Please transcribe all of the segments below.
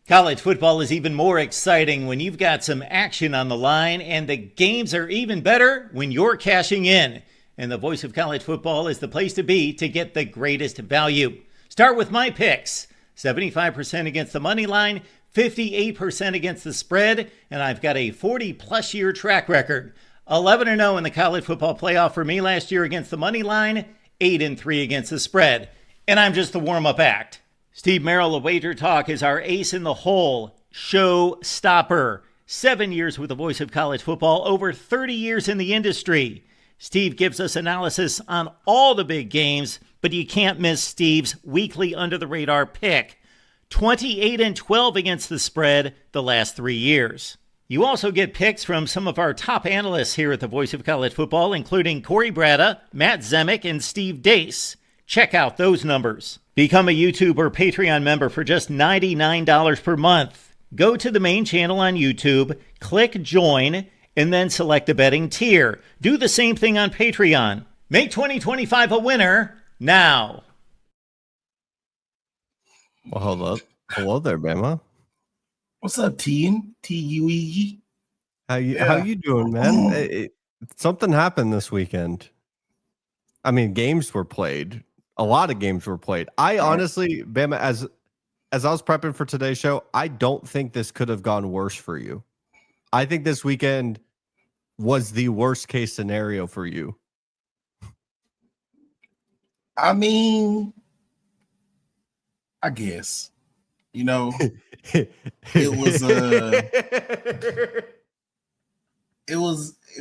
College football is even more exciting when you've got some action on the line, and the games are even better when you're cashing in. And the voice of college football is the place to be to get the greatest value. Start with my picks: 75% against the money line, 58% against the spread, and I've got a 40-plus year track record. 11-0 in the college football playoff for me last year against the money line, 8-3 against the spread. And I'm just the warm-up act. Steve Merrill of Wager Talk is our ace in the hole, show stopper. 7 years with the voice of college football, over 30 years in the industry. Steve gives us analysis on all the big games, but you can't miss Steve's weekly under-the-radar pick. 28-12 against the spread the last 3 years. You also get picks from some of our top analysts here at the Voice of College Football, including Corey Bratta, Matt Zemek, and Steve Dace. Check out those numbers. Become a YouTube or Patreon member for just $99 per month. Go to the main channel on YouTube, click join, and then select a betting tier. Do the same thing on Patreon. Make 2025 a winner now. Well, hold up. Hello there, Bama. What's up, T-U-E? How you doing, man? Something happened this weekend. I mean, games were played. A lot of games were played. I honestly, Bama, as I was prepping for today's show, I don't think this could have gone worse for you. I think this weekend was the worst case scenario for you. I mean, I guess. You know, it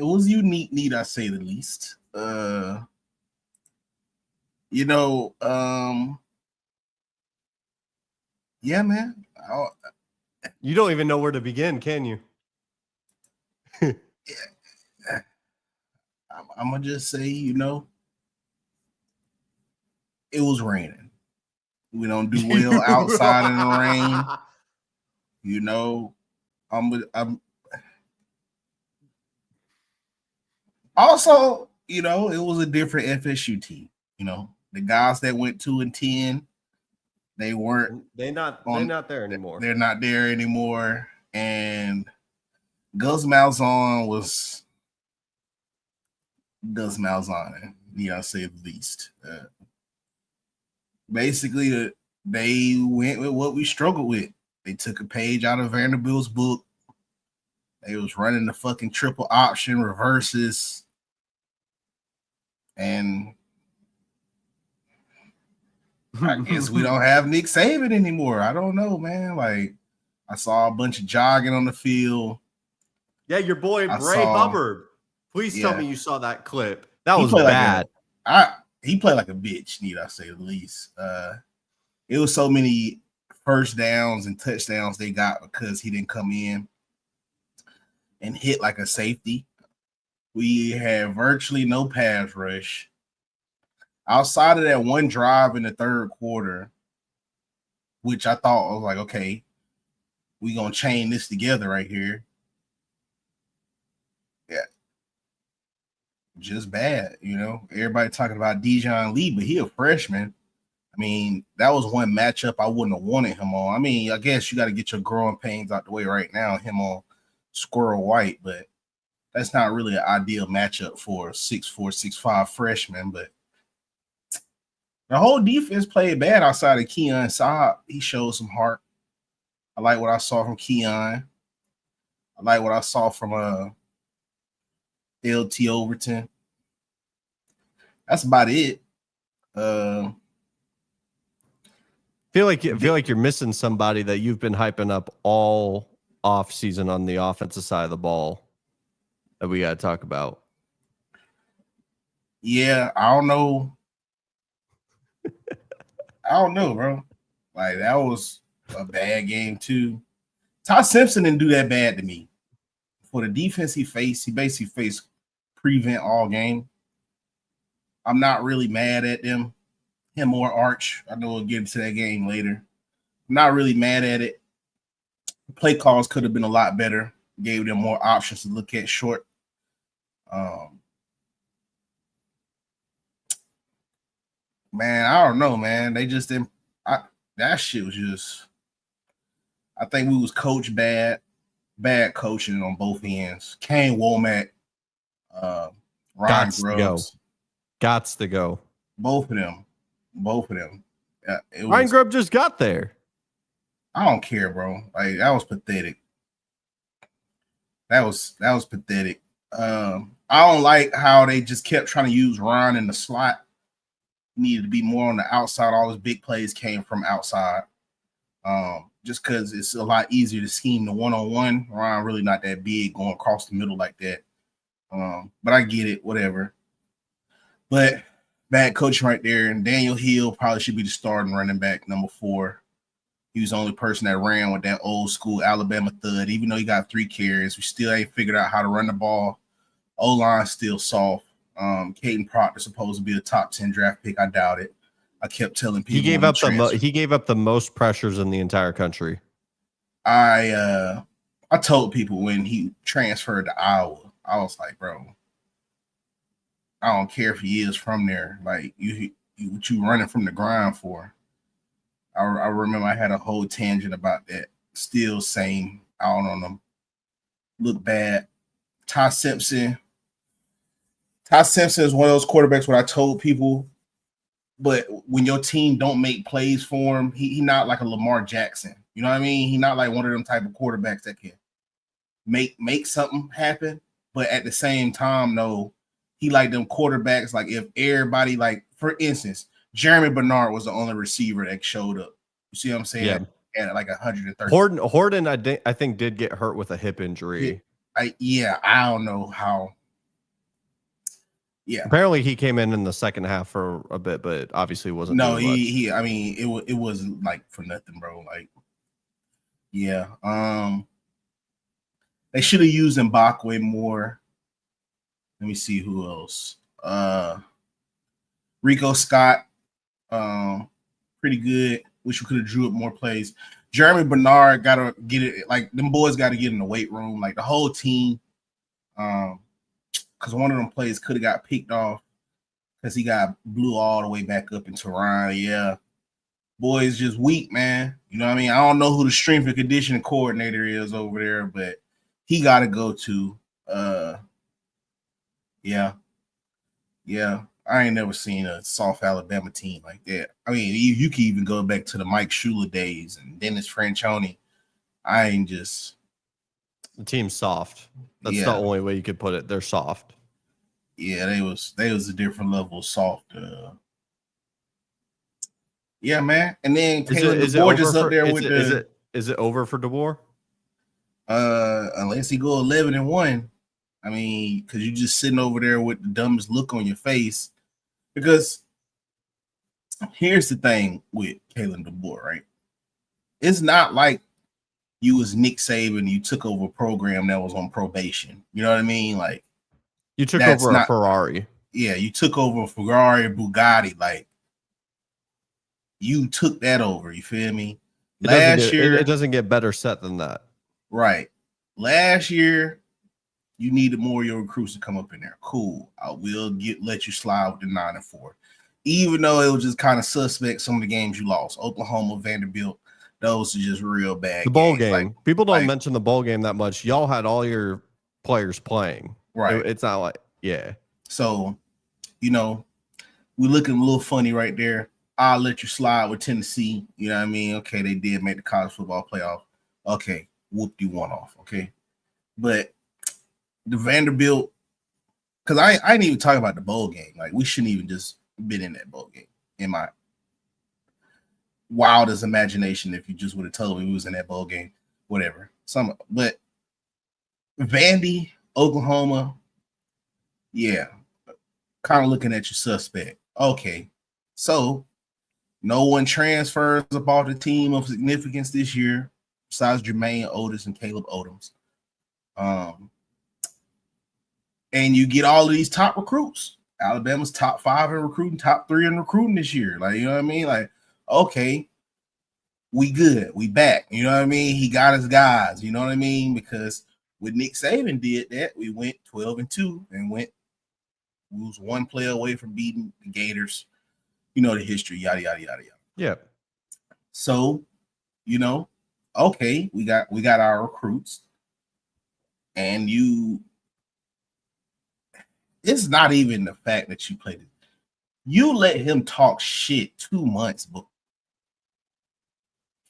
was unique, need I say the least. Yeah, man. You don't even know where to begin, can you? I'm gonna just say, it was raining. We don't do well outside in the rain. I'm also, it was a different FSU team. The guys that went 2-10, they're not there anymore. They're not there anymore. And Gus Malzahn was Gus Malzahn, I say the least. Basically, they went with what we struggled with. They took a page out of Vanderbilt's book. They was running the fucking triple option reverses. And I guess we don't have Nick Saban anymore. I don't know, man. Like, I saw a bunch of jogging on the field. Yeah, your boy Bray Hubbard. Please tell me you saw that clip. That was bad. He played like a bitch, need I say the least. It was so many first downs and touchdowns they got because he didn't come in and hit like a safety. We had virtually no pass rush. Outside of that one drive in the third quarter, which I thought was like, okay, we're going to chain this together right here. Yeah. Just bad, Everybody talking about Dijon Lee, but he a freshman. I mean, that was one matchup I wouldn't have wanted him on. I mean, I guess you got to get your growing pains out the way right now, him on Squirrel White, but that's not really an ideal matchup for a 6'4", 6'5" freshman. But the whole defense played bad outside of Keon Saab. He showed some heart. I like what I saw from Keon. I like what I saw from LT Overton. That's about it. Feel like you're missing somebody that you've been hyping up all off season on the offensive side of the ball that we got to talk about. Yeah, I don't know. Bro. Like, that was a bad game too. Todd Simpson didn't do that bad to me. For the defense he basically faced prevent all game. I'm not really mad at them. Him or Arch. I know we'll get into that game later. I'm not really mad at it. Play calls could have been a lot better. Gave them more options to look at short. Man, I don't know, man. They just didn't. That shit was just I think we was coached bad coaching on both ends. Kane Womack, Ryan Grubbs. Gots to go. Both of them. Ryan Grubb just got there. I don't care, bro. Like, that was pathetic. That was pathetic. I don't like how they just kept trying to use Ryan in the slot. Needed to be more on the outside. All his big plays came from outside. Just because it's a lot easier to scheme the one-on-one. Ryan really not that big going across the middle like that. But I get it, whatever. But bad coaching right there. And Daniel Hill probably should be the starting running back, number 4. He was the only person that ran with that old school Alabama thud. Even though he got 3 carries, we still ain't figured out how to run the ball. O-line still soft. Caden Proctor supposed to be a top 10 draft pick. I doubt it. I kept telling people he gave up the most pressures in the entire country. I told people when he transferred to Iowa, I was like, bro, I don't care if he is from there. Like, what you running from the grind for? I remember I had a whole tangent about that. Still same out on them. Look bad. Ty Simpson is one of those quarterbacks where I told people, but when your team don't make plays for him, he not like a Lamar Jackson. You know what I mean? He not like one of them type of quarterbacks that can make something happen. But at the same time, no, he like them quarterbacks. Like, if everybody, like, for instance, Jeremy Bernard was the only receiver that showed up. You see what I'm saying? Yeah. At like 130. Horton, I think did get hurt with a hip injury. I don't know how. Yeah. Apparently he came in the second half for a bit, but obviously wasn't. No, I mean, it wasn't like for nothing, bro. Like, yeah. They should have used Mbakwe more. Let me see who else. Rico Scott, pretty good. Wish we could have drew up more plays. Jeremy Bernard gotta get it. Like, them boys got to get in the weight room. Like, the whole team. Because one of them plays could have got picked off because he got blew all the way back up into Ryan. Yeah, boys just weak, man. You know what I mean? I don't know who the strength and conditioning coordinator is over there, but he got to go to. Yeah. I ain't never seen a soft Alabama team like that. I mean, you can even go back to the Mike Shula days and Dennis Franchione. The team's soft. That's the only way you could put it. They're soft. Yeah, they was a different level of soft. Yeah, man. And then Caleb DeBoer just up there with is it over for DeBoer? Unless he go 11-1. I mean, because you're just sitting over there with the dumbest look on your face. Because here's the thing with Caleb DeBoer, right? It's not like you was Nick Saban, you took over a program that was on probation. You know what I mean? Like, you took over a Ferrari. Yeah, you took over a Ferrari, Bugatti. Like, you took that over. You feel me? Last year, it doesn't get better set than that. Right. Last year, you needed more of your recruits to come up in there. Cool. I will let you slide with the 9-4. Even though it was just kind of suspect some of the games you lost. Oklahoma, Vanderbilt, those are just real bad. The bowl game. Like, people don't mention the bowl game that much. Y'all had all your players playing. Right. It's not like, yeah. So, you know, we're looking a little funny right there. I'll let you slide with Tennessee. You know what I mean? Okay, they did make the college football playoff. Okay, whooped you one off. Okay. But the Vanderbilt, because I didn't even talk about the bowl game. Like, we shouldn't even just been in that bowl game, in my wildest imagination. If you just would have told me we was in that bowl game, whatever. But Vandy, Oklahoma, yeah, kind of looking at your suspect. Okay, so no one transfers about the team of significance this year besides Jermaine Otis and Caleb Odoms. And you get all of these top recruits. Alabama's top 5 in recruiting, top 3 in recruiting this year. Like, you know what I mean? Like, okay, we good. We back. You know what I mean? He got his guys. You know what I mean? Because when Nick Saban did that, we went 12-2 and we was one play away from beating the Gators. You know the history, yada, yada, yada, yada. Yeah. So, you know, okay, we got our recruits, and it's not even the fact that you played it. You let him talk shit 2 months, but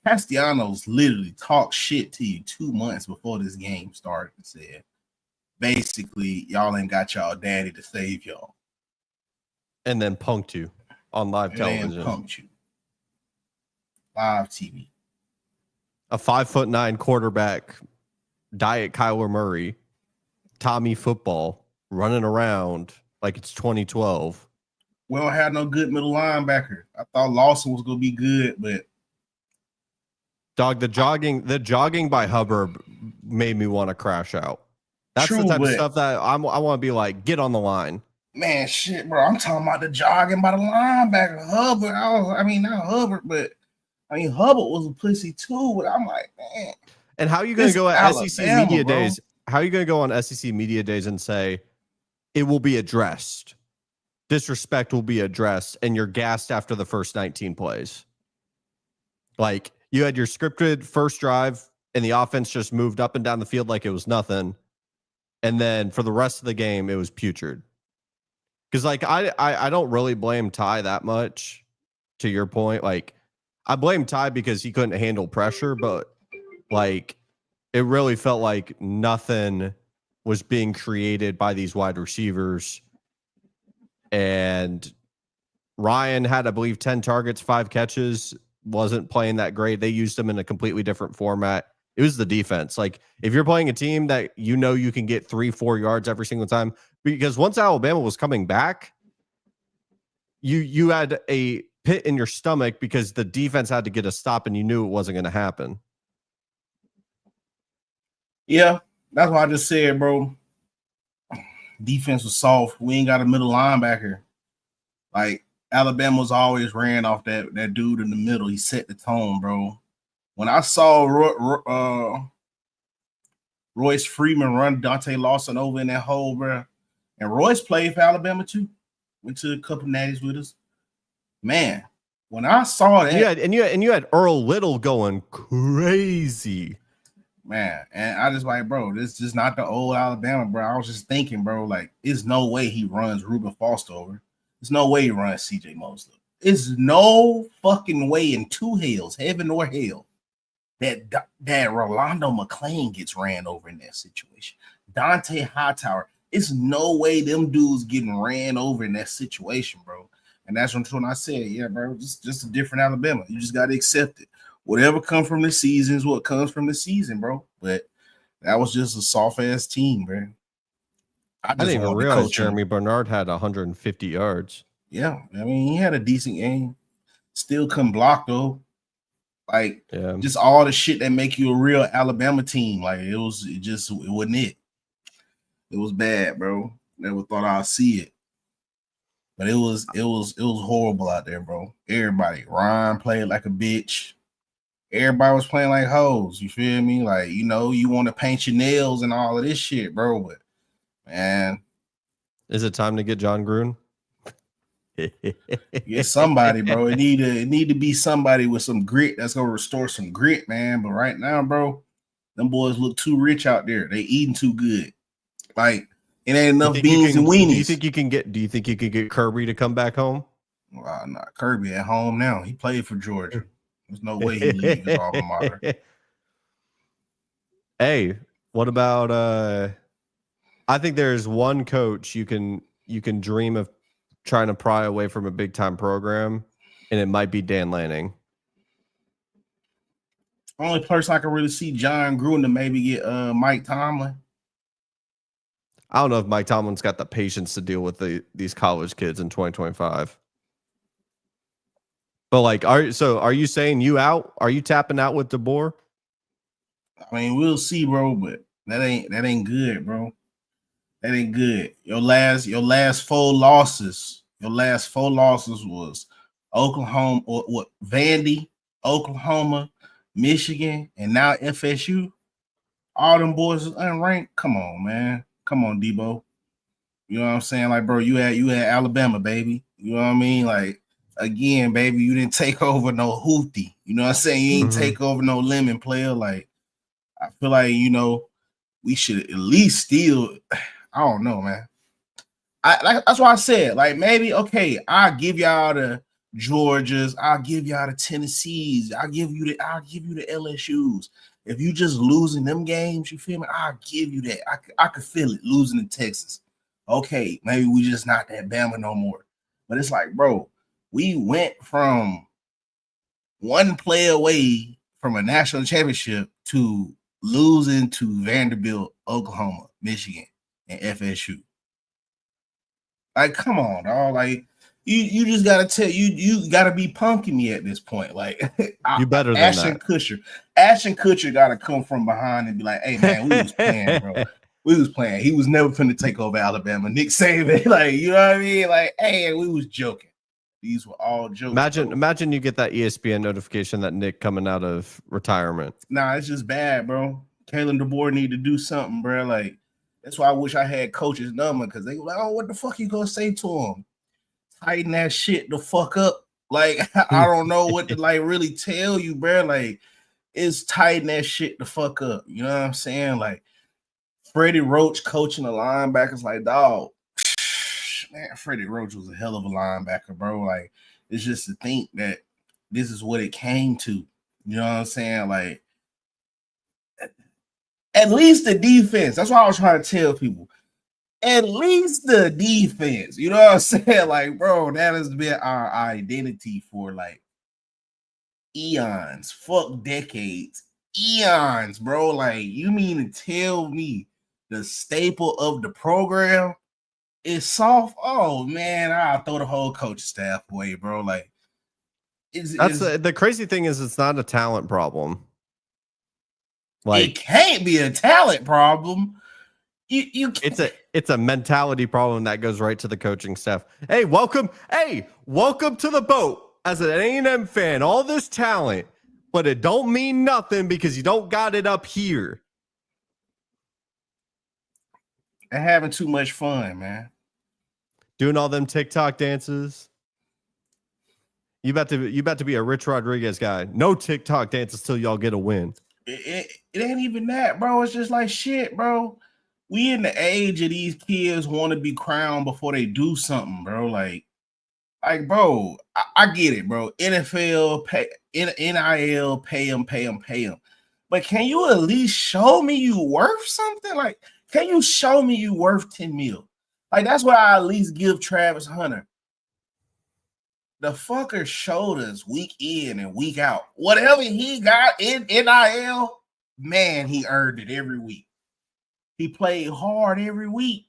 Castellanos literally talked shit to you 2 months before this game started and said, basically, y'all ain't got y'all daddy to save y'all. And then punked you on live television. Punked you. Live TV. A 5'9" quarterback, diet Kyler Murray, Tommy football, running around like it's 2012. We don't have no good middle linebacker. I thought Lawson was gonna be good, but dog, the jogging by Hubbard made me want to crash out. That's the type of stuff that I want to be like, get on the line. Man, shit, bro. I'm talking about the jogging by the linebacker, Hubbard. Not Hubbard, but Hubbard was a pussy too. But I'm like, man. And how are you going to go at SEC Media Days? How are you going to go on SEC Media Days and say it will be addressed? Disrespect will be addressed, and you're gassed after the first 19 plays. Like, you had your scripted first drive, and the offense just moved up and down the field like it was nothing. And then for the rest of the game, it was putrid. Because, like, I don't really blame Ty that much, to your point. Like, I blame Ty because he couldn't handle pressure, but, like, it really felt like nothing was being created by these wide receivers. And Ryan had, I believe, 10 targets, 5 catches, wasn't playing that great. They used him in a completely different format. It was the defense. Like, if you're playing a team that you know you can get 3-4 yards every single time, because once Alabama was coming back, you had a pit in your stomach because the defense had to get a stop and you knew it wasn't going to happen. Yeah, that's what I just said, bro. Defense was soft. We ain't got a middle linebacker. Like, Alabama's always ran off that dude in the middle. He set the tone, bro. When I saw Royce Freeman run Dante Lawson over in that hole, bro, and Royce played for Alabama too, went to a couple natties with us. Man, when I saw that, you had Earl Little going crazy, man, and I just like, bro, this is just not the old Alabama, bro. I was just thinking, bro, like, there's no way he runs Reuben Foster over. There's no way he runs CJ Mosley. There's no fucking way in two hells, heaven or hell, that Rolando McClain gets ran over in that situation. Dante Hightower, it's no way them dudes getting ran over in that situation, bro. And that's when I said, yeah, bro, just a different Alabama. You just got to accept it. Whatever comes from the season is what comes from the season, bro. But that was just a soft-ass team, bro. I didn't even realize Jeremy Bernard had 150 yards. Yeah, I mean, he had a decent game. Still couldn't block, though. Like, just all the shit that make you a real Alabama team. Like, it wasn't it. It was bad, bro. Never thought I'd see it. But it was horrible out there, bro. Everybody. Ryan played like a bitch. Everybody was playing like hoes. You feel me? Like, you want to paint your nails and all of this shit, bro. But, man. Is it time to get John Gruden? Get somebody, bro. It need to be somebody with some grit that's gonna restore some grit, man. But right now, bro, them boys look too rich out there. They eating too good. Like, it ain't enough beans and weenies. Do you think you can get Kirby to come back home? Well, not Kirby at home now. He played for Georgia. There's no way he leaves his alma mater. Hey, what about I think there's one coach you can dream of trying to pry away from a big time program, and it might be Dan Lanning. Only person I can really see John Gruden to maybe get Mike Tomlin. I don't know if Mike Tomlin's got the patience to deal with these college kids in 2025. But like, are you saying you out? Are you tapping out with DeBoer? I mean, we'll see, bro, but that ain't good, bro. That ain't good. Your last 4 losses. Your last 4 losses was Oklahoma or what? Vandy, Oklahoma, Michigan, and now FSU. All them boys is unranked. Come on, man. Come on, Debo. You know what I'm saying? Like, bro, you had Alabama, baby. You know what I mean? Like, again, baby, you didn't take over no Houthi. You know what I'm saying? You ain't take over no lemon player. Like, I feel like, we should at least still, I don't know, man. That's why I said, like, maybe, okay, I'll give y'all the Georgias, I'll give y'all the Tennessees, I'll give you the LSUs. If you just losing them games, you feel me? I'll give you that. I could feel it losing to Texas. Okay, maybe we just not that Bama no more. But it's like, bro, we went from one play away from a national championship to losing to Vanderbilt, Oklahoma, Michigan, and FSU. Like, come on, dog. Like, you just gotta you gotta be punking me at this point. Like, you better than Ashton Kutcher. Ashton Kutcher gotta come from behind and be like, "Hey, man, we was playing, bro. We was playing. He was never finna take over Alabama." Nick Saban, like, you know what I mean? Like, hey, we was joking. These were all jokes. Imagine you get that ESPN notification that Nick coming out of retirement. Nah, it's just bad, bro. Kalen DeBoer need to do something, bro. Like, that's why I wish I had coach's number, because they were like, "Oh, what the fuck you gonna say to him? Tighten that shit the fuck up." Like, I don't know what to like really tell you, bro. Like, it's tighten that shit the fuck up. You know what I'm saying? Like, Freddie Roach coaching the linebackers, like, dog, man, Freddie Roach was a hell of a linebacker, bro. Like, it's just to think that this is what it came to. You know what I'm saying? Like, at least the defense. That's what I was trying to tell people. At least the defense. You know what I'm saying? Like, bro, that has been our identity for like eons. Fuck decades. Eons, bro. Like, you mean to tell me the staple of the program is soft? Oh man, I'll throw the whole coaching staff away, bro. Like, the crazy thing is, it's not a talent problem. Like, it can't be a talent problem. It's a mentality problem that goes right to the coaching staff. Hey, welcome to the boat. As an A&M fan, all this talent, but it don't mean nothing because you don't got it up here. They're having too much fun, man. Doing all them TikTok dances. You about to be a Rich Rodriguez guy. No TikTok dances till y'all get a win. It ain't even that, bro. It's just like, shit, bro. We in the age of these kids want to be crowned before they do something, bro. Like, bro, I get it, bro. NFL, NIL, pay them. But can you at least show me you worth something? Like, can you show me you worth 10 mil? Like, that's what I at least give Travis Hunter. The fucker showed us week in and week out. Whatever he got in NIL, man, he earned it every week. He played hard every week.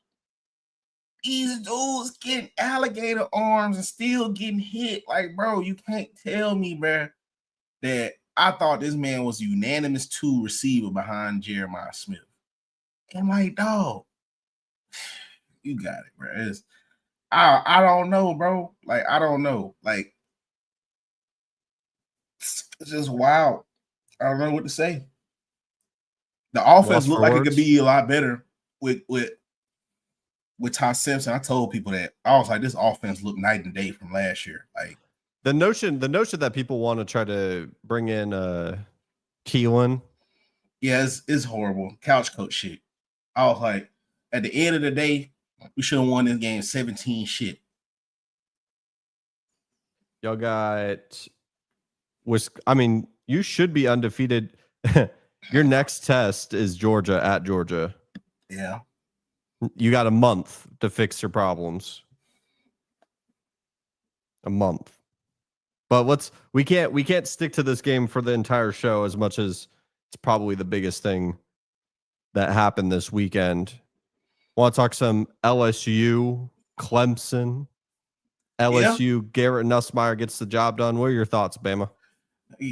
These dudes getting alligator arms and still getting hit. Like, bro, you can't tell me, bro, that I thought this man was unanimous 2 receiver behind Jeremiah Smith. And like, dog, you got it, bro. I don't know, bro. Like, I don't know. Like, it's just wild. I don't know what to say. The offense looked like it could be a lot better with Ty Simpson. I told people that. I was like, this offense looked night and day from last year. Like, the notion that people want to try to bring in Keelan. Yeah, it's horrible. Couch coach shit. I was like, at the end of the day, we should have won this game 17 shit. Y'all got you should be undefeated. Your next test is Georgia at Georgia. Yeah. You got a month to fix your problems. A month. But we can't stick to this game for the entire show as much as it's probably the biggest thing that happened this weekend. Want to talk some LSU, Clemson, LSU, yeah. Garrett Nussmeier gets the job done. What are your thoughts, Bama?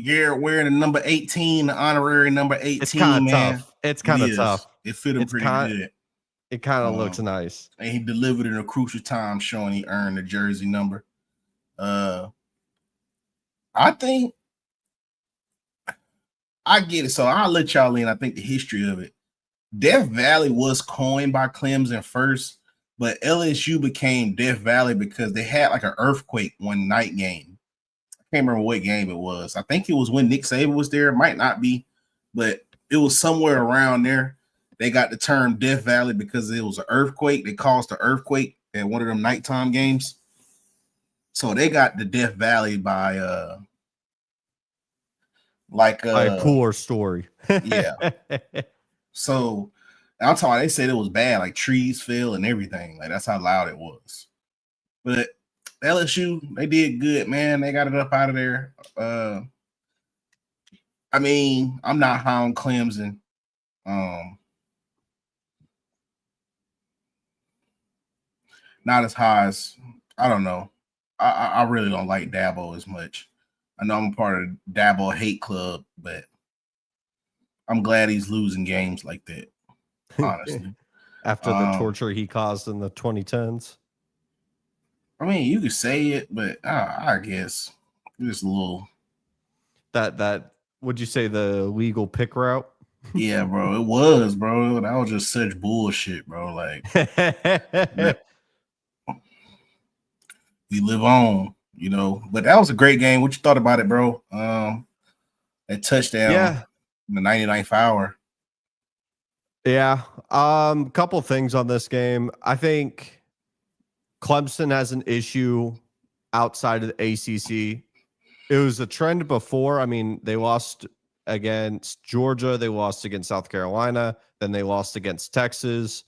Garrett wearing the number 18, the honorary number 18, it's kind of man. Tough. It's kind of tough. It fit him pretty good. It kind of looks nice. And he delivered in a crucial time, showing he earned the jersey number. I think I get it. So I'll let y'all in. I think the history of it. Death Valley was coined by Clemson first, but LSU became Death Valley because they had like an earthquake one night game. I can't remember what game it was. I think it was when Nick Saban was there. It might not be, but it was somewhere around there. They got the term Death Valley because it was an earthquake. They caused the earthquake at one of them nighttime games. So they got the Death Valley by a cooler story. Yeah. So I'm talking, they said it was bad, like trees fell and everything. Like that's how loud it was. But LSU, they did good, man. They got it up out of there. I mean, I'm not high on Clemson. Not as high as, I don't know. I really don't like Dabo as much. I know I'm a part of Dabo hate club, but I'm glad he's losing games like that, honestly. After the torture he caused in the 2010s. I mean, you could say it, but I guess just a little. That would you say the legal pick route? Yeah, bro, it was, bro. That was just such bullshit, bro. Like, we live on, you know. But that was a great game. What you thought about it, bro? That touchdown in the 99th hour. Yeah. Couple things on this game. I think Clemson has an issue outside of the ACC. It was a trend before. I mean, they lost against Georgia, they lost against South Carolina, then they lost against Texas.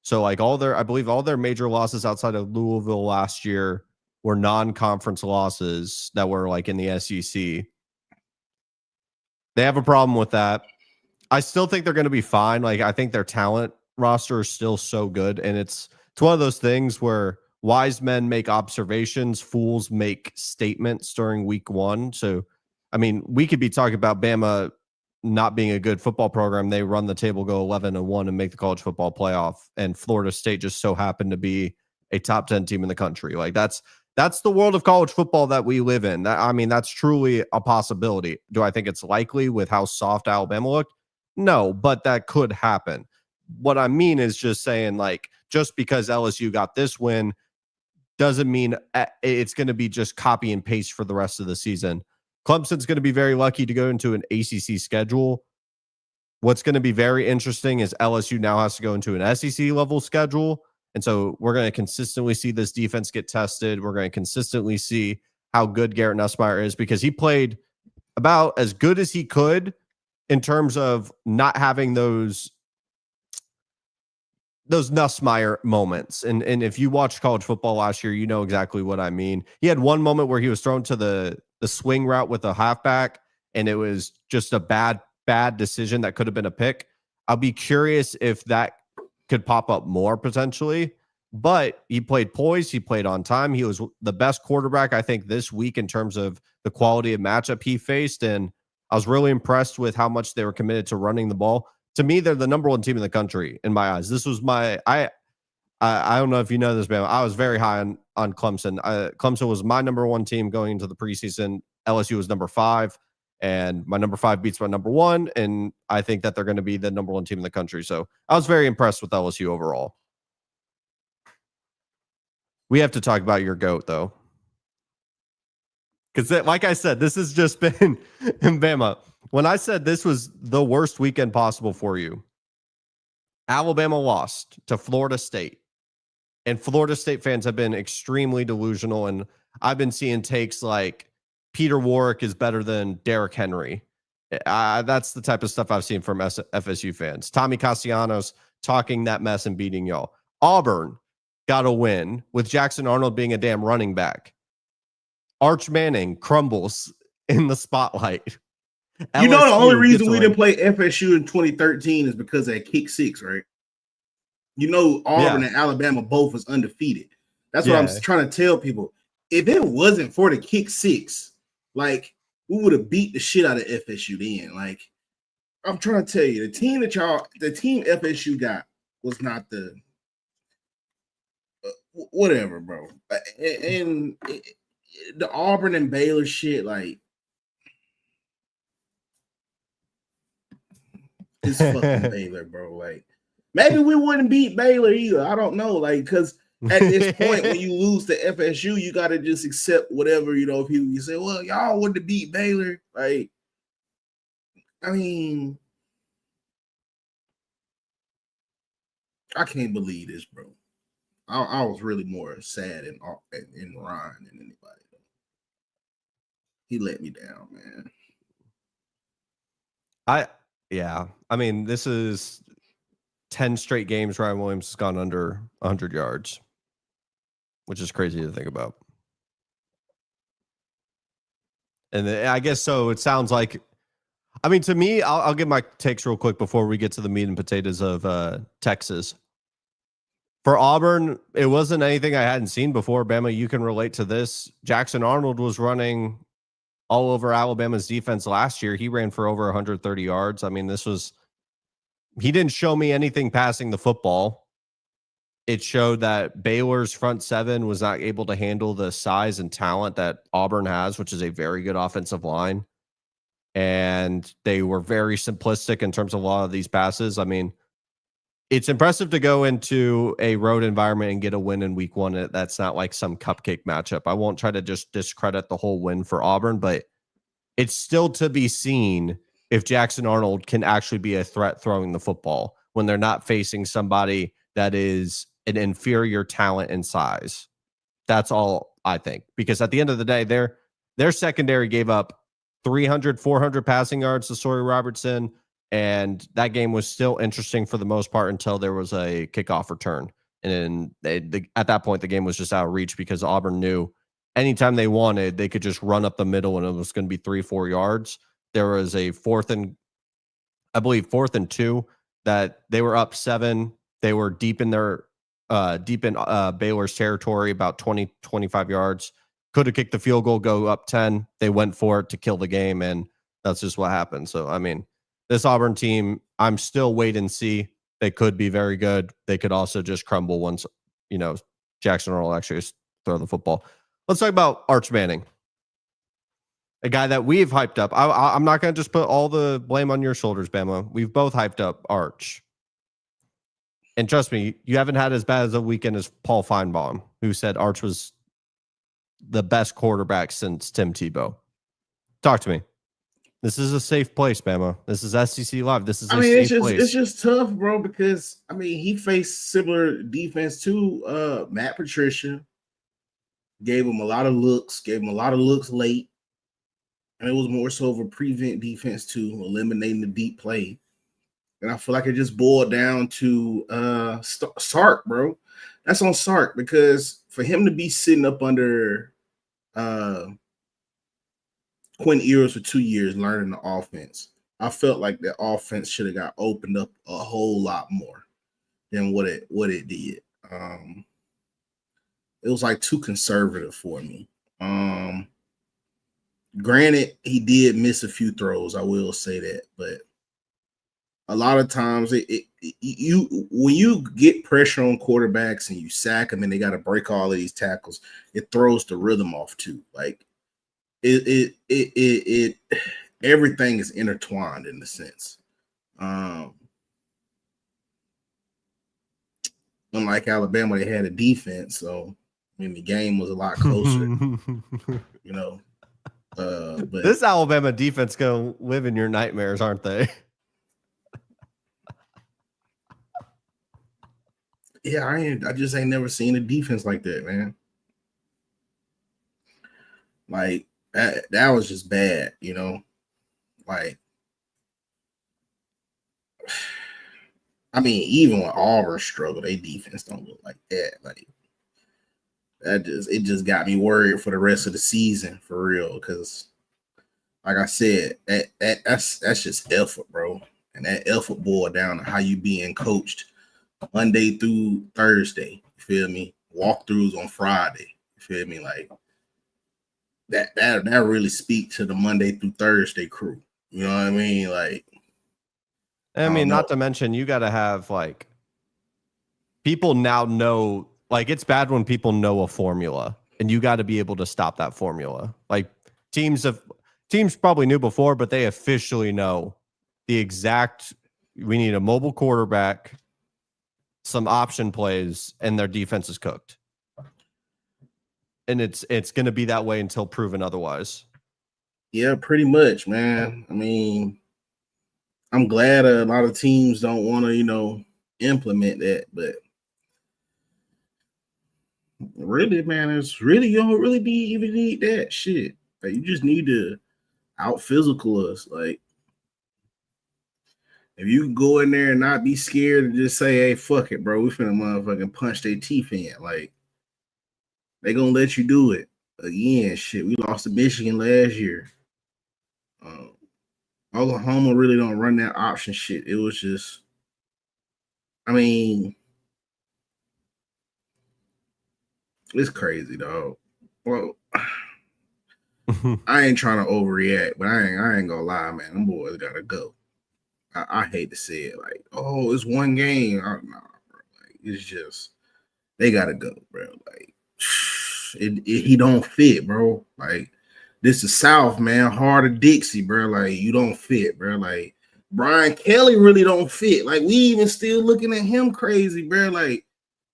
So like I believe all their major losses outside of Louisville last year were non-conference losses that were like in the SEC. They have a problem with that. I still think they're going to be fine. Like I think their talent roster is still so good, and it's one of those things where wise men make observations, fools make statements during week one. So, I mean, we could be talking about Bama not being a good football program. They run the table, go 11-1, and make the college football playoff. And Florida State just so happened to be a top 10 team in the country. Like that's the world of college football that we live in. I mean, that's truly a possibility. Do I think it's likely with how soft Alabama looked? No, but that could happen. What I mean is just saying, like, just because LSU got this win doesn't mean it's going to be just copy and paste for the rest of the season. Clemson's going to be very lucky to go into an ACC schedule. What's going to be very interesting is LSU now has to go into an SEC level schedule. And so we're going to consistently see this defense get tested. We're going to consistently see how good Garrett Nussmeier is, because he played about as good as he could in terms of not having those Nussmeier moments. And if you watched college football last year, you know exactly what I mean. He had one moment where he was thrown to the swing route with a halfback, and it was just a bad decision that could have been a pick. I'll be curious if that could pop up more potentially, but he played poised. He played on time. He was the best quarterback, I think, this week in terms of the quality of matchup he faced. And I was really impressed with how much they were committed to running the ball. To me, they're the number one team in the country in my eyes. This was I don't know if you know this, man. I was very high on Clemson. Clemson was my number one team going into the preseason. LSU was number 5, and my number 5 beats my number 1, and I think that they're going to be the number one team in the country. So I was very impressed with LSU overall. We have to talk about your GOAT, though. Because, like I said, this has just been in Bama. When I said this was the worst weekend possible for you, Alabama lost to Florida State. And Florida State fans have been extremely delusional. And I've been seeing takes like Peter Warwick is better than Derrick Henry. That's the type of stuff I've seen from FSU fans. Tommy Castellanos talking that mess and beating y'all. Auburn got a win with Jackson Arnold being a damn running back. Arch Manning crumbles in the spotlight. You know, the only reason we didn't play FSU in 2013 is because of that kick 6, right? You know, Auburn and Alabama both was undefeated. That's what I'm trying to tell people. If it wasn't for the kick 6, like, we would have beat the shit out of FSU then. Like, I'm trying to tell you, the team FSU got was not the whatever, bro. And the Auburn and Baylor shit, like, it's fucking Baylor, bro. Like, Maybe we wouldn't beat Baylor either. I don't know. Like, because at this point, when you lose to FSU, you got to just accept whatever, people you say, well, y'all wouldn't have beat Baylor. Like, I mean, I can't believe this, bro. I was really more sad in Ryan than anybody. He let me down, man. I mean, this is 10 straight games Ryan Williams has gone under 100 yards, which is crazy to think about. And I guess so. It sounds like, I mean, to me, I'll give my takes real quick before we get to the meat and potatoes of Texas. For Auburn, it wasn't anything I hadn't seen before. Bama, you can relate to this. Jackson Arnold was running all over Alabama's defense last year. He ran for over 130 yards. I mean, he didn't show me anything passing the football. It showed that Baylor's front seven was not able to handle the size and talent that Auburn has, which is a very good offensive line. And they were very simplistic in terms of a lot of these passes. I mean, it's impressive to go into a road environment and get a win in week one. That's not like some cupcake matchup. I won't try to just discredit the whole win for Auburn, but it's still to be seen if Jackson Arnold can actually be a threat throwing the football when they're not facing somebody that is an inferior talent in size. That's all I think. Because at the end of the day, their secondary gave up 300, 400 passing yards to Sawyer Robertson, and that game was still interesting for the most part until there was a kickoff return. And at that point, the game was just out of reach because Auburn knew anytime they wanted, they could just run up the middle and it was going to be 3-4 yards. There was a fourth and 2 that they were up 7. They were deep in Baylor's territory, about 20, 25 yards. Could have kicked the field goal, go up 10. They went for it to kill the game, and that's just what happened. So, I mean, this Auburn team, I'm still wait and see. They could be very good. They could also just crumble once, Jackson Earl actually throw the football. Let's talk about Arch Manning, a guy that we've hyped up. I'm not going to just put all the blame on your shoulders, Bama. We've both hyped up Arch. And trust me, you haven't had as bad as a weekend as Paul Feinbaum, who said Arch was the best quarterback since Tim Tebow. Talk to me. This is a safe place, Bama. This is SEC Live. This is safe place. It's just tough, bro, because, he faced similar defense to Matt Patricia. Gave him a lot of looks late. And it was more so of a prevent defense to eliminating the deep play. And I feel like it just boiled down to Sark, bro. That's on Sark, because for him to be sitting up under Quinn Ewers for 2 years learning the offense, I felt like the offense should have got opened up a whole lot more than what it did. It was like too conservative for me. Granted, he did miss a few throws, I will say that, but a lot of times when you get pressure on quarterbacks and you sack them and they got to break all of these tackles, it throws the rhythm off too. Like it everything is intertwined in a sense. Unlike Alabama, they had a defense, so the game was a lot closer. But this Alabama defense gonna live in your nightmares, aren't they? Yeah, I just ain't never seen a defense like that, man. Like that was just bad, Like, even when Auburn struggled, their defense don't look like that. Like it just got me worried for the rest of the season, for real. Because, like I said, that's just effort, bro. And that effort boiled down to how you being coached Monday through Thursday. You feel me? Walkthroughs on Friday. You feel me? Like that really speak to the Monday through Thursday crew. You know what I mean? Like, not to mention you got to have like people now know. Like, it's bad when people know a formula, and you got to be able to stop that formula. Like teams probably knew before, but they officially know the exact. We need a mobile quarterback. some option plays, and their defense is cooked. And it's going to be that way until proven otherwise. Yeah, pretty much, man. I mean, I'm glad a lot of teams don't want to, implement that, but really, man, it's really, you don't really even need that shit. Like, you just need to out physical us. Like, if you can go in there and not be scared and just say, hey, fuck it, bro, we finna motherfucking punch their teeth in. Like, they gonna let you do it. Again, shit, we lost to Michigan last year. Oklahoma really don't run that option shit. It was just, I mean, it's crazy, dog. Well, I ain't trying to overreact, but I ain't gonna lie, man. Them boys gotta go. I hate to say it, like, oh, it's one game. Oh, nah, bro. Like, it's just they gotta go, bro. Like, he don't fit, bro. Like, this is South, man. Heart of Dixie, bro. Like, you don't fit, bro. Like, Brian Kelly really don't fit. Like, we even still looking at him crazy, bro. Like,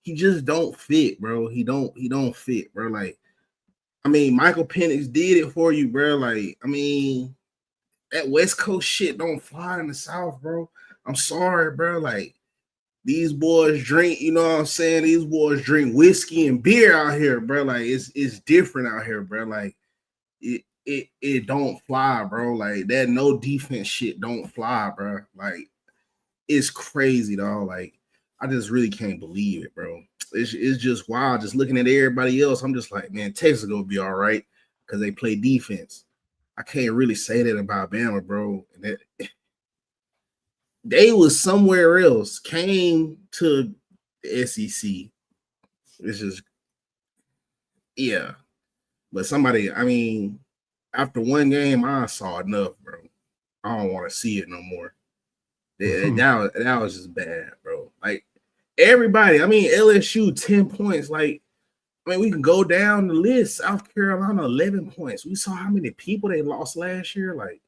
he just don't fit, bro. He don't fit, bro. Like, I mean, Michael Penix did it for you, bro. Like, I mean, that West Coast shit don't fly in the South, bro. I'm sorry, bro. Like, these boys drink, you know what I'm saying? These boys drink whiskey and beer out here, bro. Like, it's different out here, bro. Like, it don't fly, bro. Like, that no defense shit don't fly, bro. Like, it's crazy, dog. Like, I just really can't believe it, bro. It's just wild. Just looking at everybody else, I'm just like, man, Texas gonna be all right because they play defense. I can't really say that about Bama, bro. That they was somewhere else, came to the SEC. It's just, yeah. But somebody, I mean, after one game, I saw enough, bro. I don't want to see it no more. That was just bad, bro. Like, everybody, I mean, LSU 10 points. Like, I mean, we can go down the list. South Carolina 11 points. We saw how many people they lost last year. Like,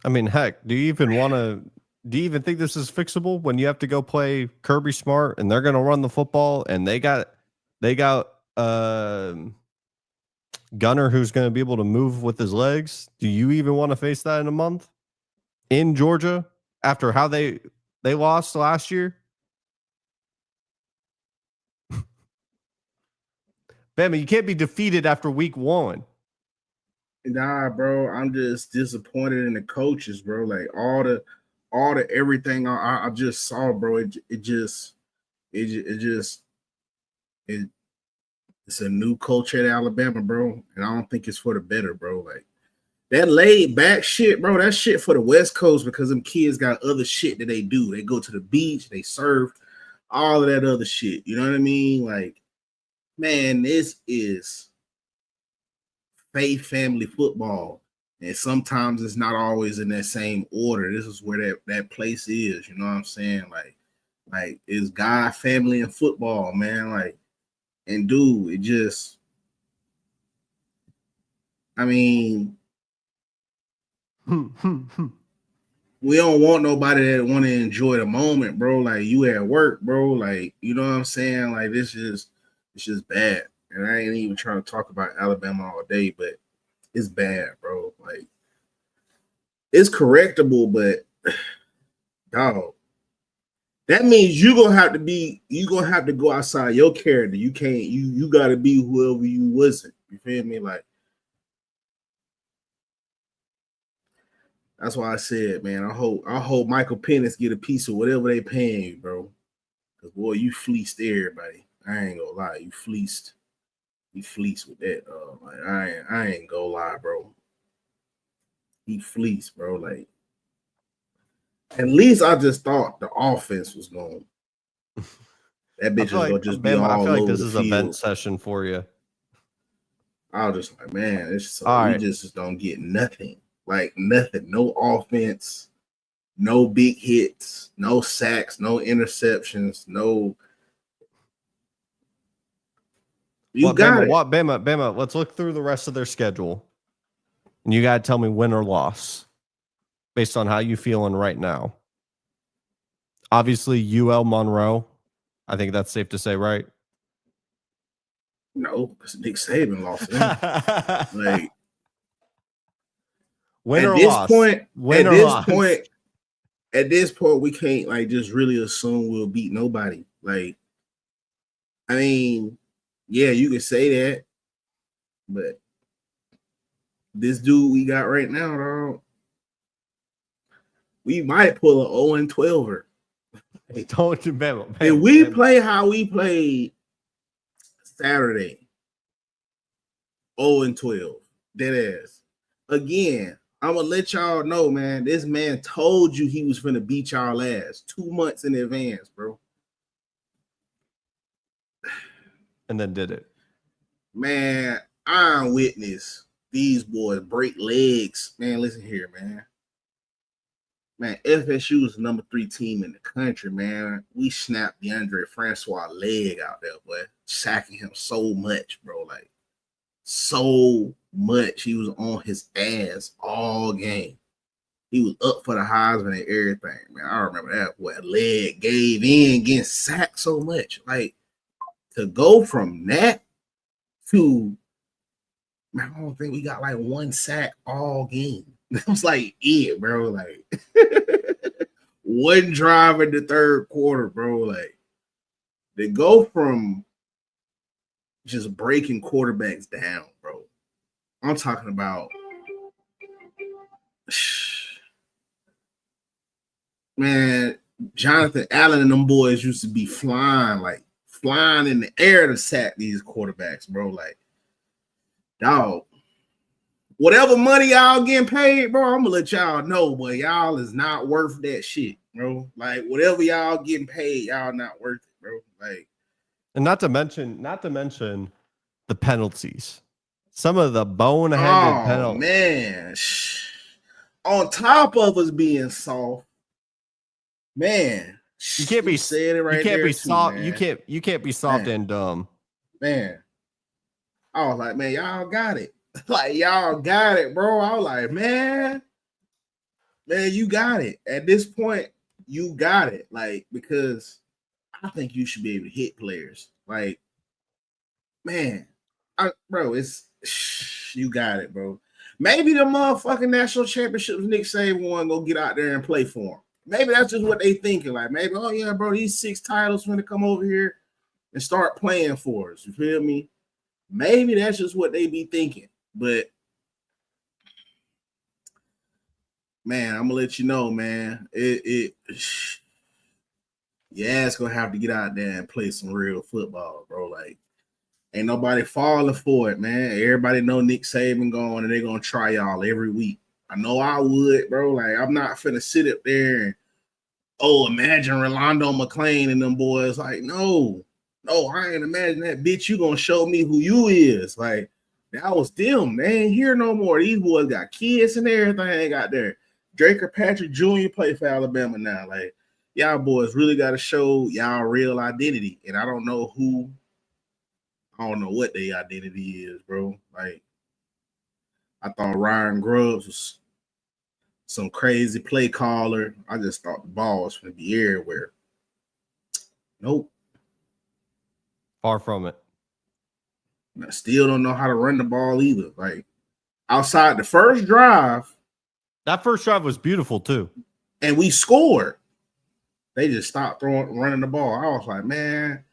I mean, heck, do you even think this is fixable when you have to go play Kirby Smart and they're going to run the football and they got Gunner who's going to be able to move with his legs? Do you even want to face that in a month in Georgia after how they lost last year? Bama, you can't be defeated after week 1. Nah, bro. I'm just disappointed in the coaches, bro. Like, all the everything I just saw, bro. It's a new culture at Alabama, bro. And I don't think it's for the better, bro. Like, that laid back shit, bro. That shit for the West Coast because them kids got other shit that they do. They go to the beach, they surf, all of that other shit. You know what I mean? Like, man, this is faith family football. And sometimes it's not always in that same order. This is where that place is. You know what I'm saying? Like it's God, family, and football, man. Like, and dude, it just, I mean, we don't want nobody that want to enjoy the moment, bro. Like, you at work, bro. Like, you know what I'm saying? Like, it's just bad. And I ain't even trying to talk about Alabama all day, but it's bad, bro. Like, it's correctable, but dog, that means you're gonna have to go outside your character. You can't, you gotta be whoever you wasn't. You feel me? Like, that's why I said, man, I hope Michael Penix get a piece of whatever they paying you, bro. Cause boy, you fleeced everybody. I ain't gonna lie, you fleeced with that. Like, I ain't gonna lie, bro. He fleeced, bro. Like, at least I just thought the offense was going. That bitch is gonna just be all over the field. I feel like this is a vent session for you. I was just like, man, it's so we just don't get nothing. Like, nothing. No offense, no big hits, no sacks, no interceptions, no. Bama, let's look through the rest of their schedule. And you got to tell me win or loss based on how you feeling right now. Obviously, UL Monroe. I think that's safe to say, right? No, because Nick Saban lost him. Like, win at or this loss. point, Win at or this loss. point, at this point, we can't like just really assume we'll beat nobody. Like, I mean, yeah, you can say that, but this dude we got right now, dog, we might pull an 0-12er. Don't you, Bama. If we play how we played Saturday, 0-12, dead ass. Again, I'm gonna let y'all know, man. This man told you he was gonna beat y'all ass 2 months in advance, bro. And then did it. Man, I witnessed these boys break legs. Man, listen here, man. Man, FSU is the number 3 team in the country, man. We snapped DeAndre Francois' leg out there, boy, sacking him so much, bro. Like, so much. He was on his ass all game. He was up for the Heisman and everything, man. I remember that. What leg gave in, getting sacked so much. Like, to go from that to, man, I don't think we got like 1 sack all game. That was like it, bro. Like, 1 drive in the third quarter, bro. Like, they go from just breaking quarterbacks down, bro. I'm talking about, man, Jonathan Allen and them boys used to be flying in the air to sack these quarterbacks, bro. Like, dog, whatever money y'all getting paid, bro, I'm gonna let y'all know, but y'all is not worth that shit, bro. Like, whatever y'all getting paid, y'all not worth it, bro. Like, and not to mention the penalties. Some of the boneheaded penalties. Man, on top of us being soft, man, you can't be said it right. You can't there be too, soft. man. You can't be soft and dumb. Man, I was like, man, y'all got it. Like, y'all got it, bro. I was like, man, you got it. At this point, you got it. Like, because I think you should be able to hit players. Like, man, bro, it's you got it, bro. Maybe the motherfucking national championships Nick Saban won go get out there and play for him. Maybe that's just what they thinking. Like, maybe, oh yeah, bro, these 6 titles when to come over here and start playing for us. You feel me? Maybe that's just what they be thinking. But man, I'm gonna let you know, man. Yeah, it's gonna have to get out there and play some real football, bro. Like, ain't nobody falling for it, man. Everybody know Nick Saban going, and they're gonna try y'all every week. I know I would, bro. Like, I'm not finna sit up there and, oh, imagine Rolando McClain and them boys. Like, no, I ain't imagine that, bitch. You gonna show me who you is. Like, that was them. They ain't here no more. These boys got kids and everything got there. Draker Patrick Jr. play for Alabama now. Like, y'all boys really got to show y'all real identity. And I don't know what their identity is, bro. Like, I thought Ryan Grubbs was some crazy play caller. I just thought the ball was going to be everywhere. Nope. Far from it. I still don't know how to run the ball either. Like, outside the first drive. That first drive was beautiful too. And we scored. They just stopped running the ball. I was like, man,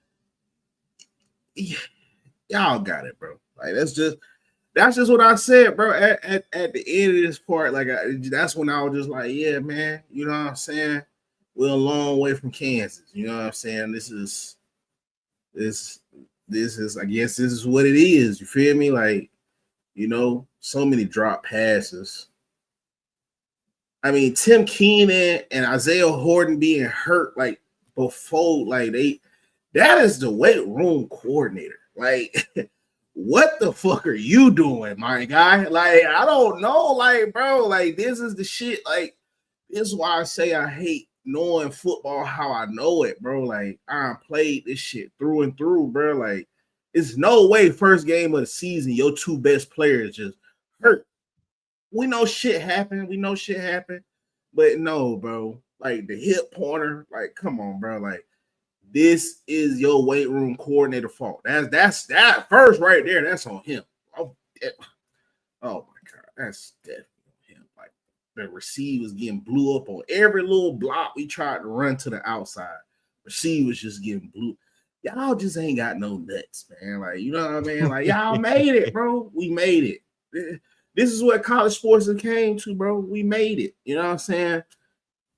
y'all got it, bro. Like, that's just what I said, bro. At the end of this part, like, that's when I was just like, yeah, man. You know what I'm saying? We're a long way from Kansas. You know what I'm saying? This is, I guess this is what it is. You feel me? Like, you know, so many drop passes. I mean, Tim Keenan and Isaiah Horton being hurt, like, before, like, that is the weight room coordinator. Like, what the fuck are you doing, my guy? Like, I don't know. Like, bro, like, this is the shit. Like, this is why I say I hate knowing football how I know it, bro. Like, I played this shit through and through, bro. Like, it's no way first game of the season, your 2 best players just hurt. We know shit happened. But no, bro. like the hip pointer. Like, come on, bro. Like, this is your weight room coordinator fault. That's that first right there. That's on him. Oh my God, that's definitely on him. Like, the receivers getting blew up on every little block we tried to run to the outside. Receivers just getting blew. Y'all just ain't got no nuts, man. Like, you know what I mean? Like, y'all made it, bro. We made it. This is what college sports came to, bro. We made it. You know what I'm saying?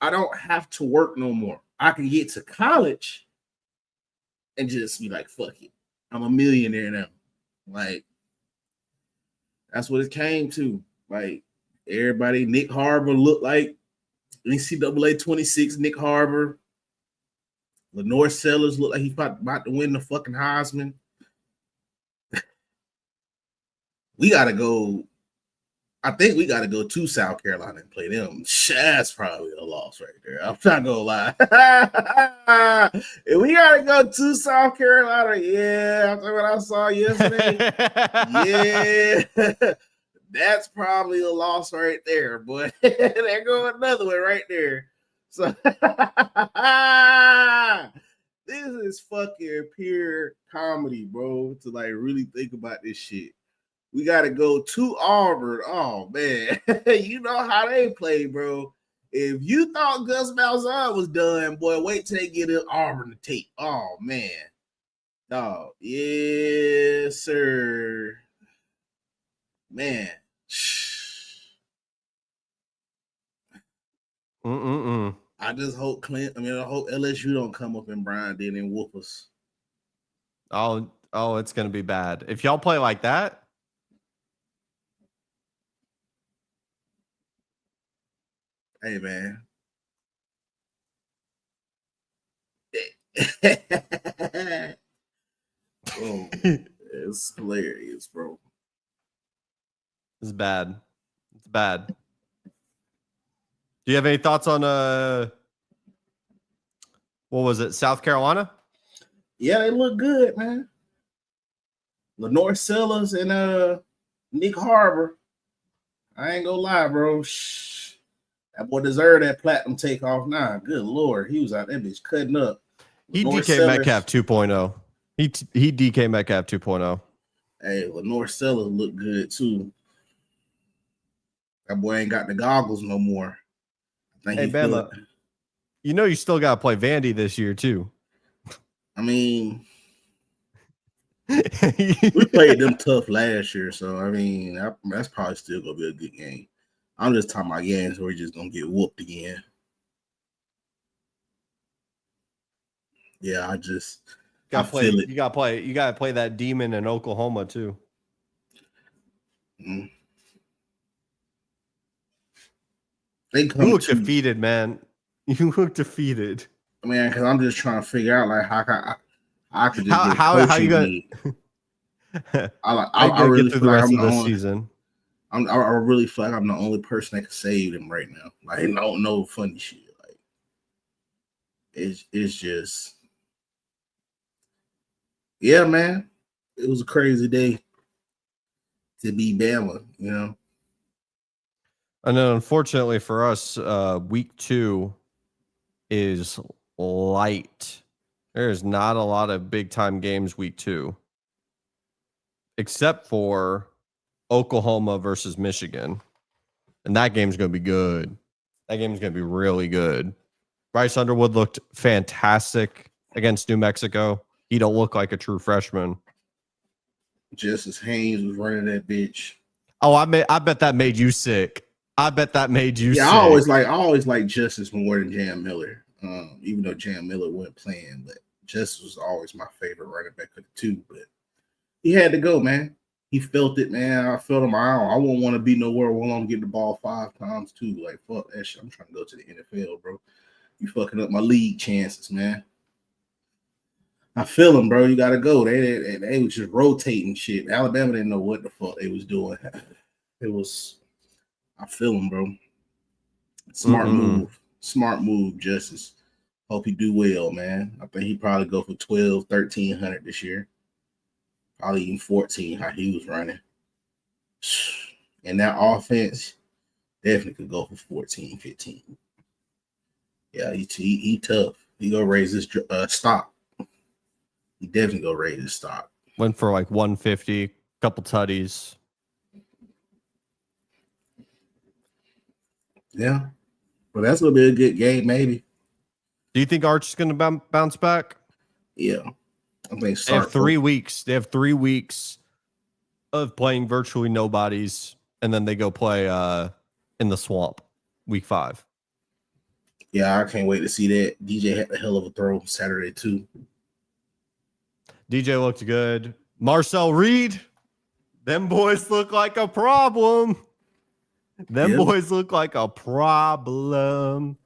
I don't have to work no more. I can get to college and just be like, fuck it. I'm a millionaire now. Like, that's what it came to. Like, everybody, Nick Harbor looked like NCAA 26 Nick Harbor. Lenore Sellers looked like he's about to win the fucking Heisman. We got to go. I think we got to go to South Carolina and play them. That's probably a loss right there. I'm not going to lie. If we got to go to South Carolina, yeah, after what I saw yesterday, yeah, that's probably a loss right there. But there go another one right there. So this is fucking pure comedy, bro, to like really think about this shit. We got to go to Auburn. Oh, man. You know how they play, bro. If you thought Gus Malzahn was done, boy, wait till they get in Auburn to tape. Oh, man. Dog. Yes, sir. Man. I just hope I hope LSU don't come up in Bryant then and whoop us. Oh, it's going to be bad. If y'all play like that, hey, man. Oh, it's hilarious, bro. It's bad. It's bad. Do you have any thoughts on what was it, South Carolina? Yeah, they look good, man. Lenore Sellers and Nick Harbor. I ain't gonna lie, bro. Shh. That boy deserved that platinum takeoff now. Good Lord. He was out there bitch cutting up. He Lenore DK Sellers, Metcalf 2.0. He DK Metcalf 2.0. Hey, Lenore Sellers look good too. That boy ain't got the goggles no more. I think Hey, Bama, you know you still got to play Vandy this year too. I mean, we played them tough last year, so I mean that's probably still gonna be a good game. I'm just talking about games where we're just gonna get whooped again. Yeah, I feel it. You gotta play that demon in Oklahoma too. Mm. You look defeated, man. You look defeated. Man, because I'm just trying to figure out like how I could just get how you gonna I really get through feel the like rest I'm of the this only season. I really feel like I'm the only person that can save them right now. Like, no funny shit. Like, it's just, yeah, man. It was a crazy day to be Bama, you know. And then, unfortunately for us, week 2 is light. There's not a lot of big time games week 2, except for Oklahoma versus Michigan. And that game's going to be good. That game's going to be really good. Bryce Underwood looked fantastic against New Mexico. He don't look like a true freshman. Justice Haynes was running that bitch. Oh, I bet that made you sick. I bet that made you sick. I always like Justice more than Jam Miller. Even though Jam Miller wasn't playing, but Justice was always my favorite running back of the two. But he had to go, man. He felt it, man. I felt him. I won't want to be nowhere while I'm getting the ball 5 times too. Like, fuck that shit. I'm trying to go to the NFL, bro. You fucking up my league chances, man. I feel him, bro. You gotta go. They was just rotating shit. Alabama didn't know what the fuck they was doing. I feel him, bro. Smart move, Justice. Hope he do well, man. I think he probably go for 1,300 this year. Probably even 14, how he was running. And that offense definitely could go for 14, 15. Yeah, he tough. He gonna raise his stock. He definitely gonna raise his stock. Went for like 150, couple tutties. Yeah, but that's gonna be a good game, maybe. Do you think Arch is going to bounce back? Yeah, I think they have 3 weeks. They have 3 weeks of playing virtually nobodies, and then they go play in the swamp week 5. Yeah, I can't wait to see that. DJ had a hell of a throw Saturday too. DJ looked good. Marcel Reed, them boys look like a problem. Boys look like a problem.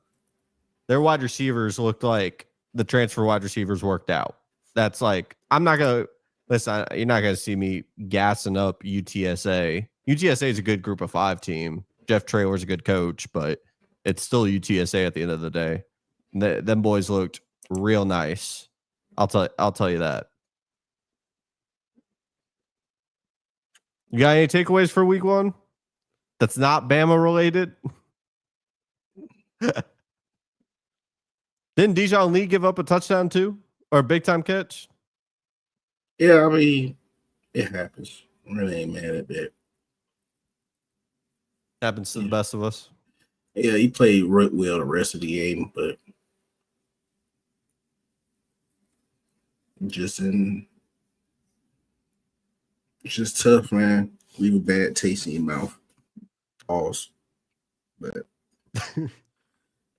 Their wide receivers looked like the transfer wide receivers worked out. That's like, I'm not going to, listen, you're not going to see me gassing up UTSA. UTSA is a good group of 5 team. Jeff Traylor's a good coach, but it's still UTSA at the end of the day. Them boys looked real nice. I'll tell you that. You got any takeaways for week 1? That's not Bama related? Didn't Dijon Lee give up a touchdown too? Or a big time catch? Yeah, I mean, it happens. I really ain't mad at that. Happens to the best of us. Yeah, he played well the rest of the game, but it's just tough, man. Leave a bad taste in your mouth. Pause. But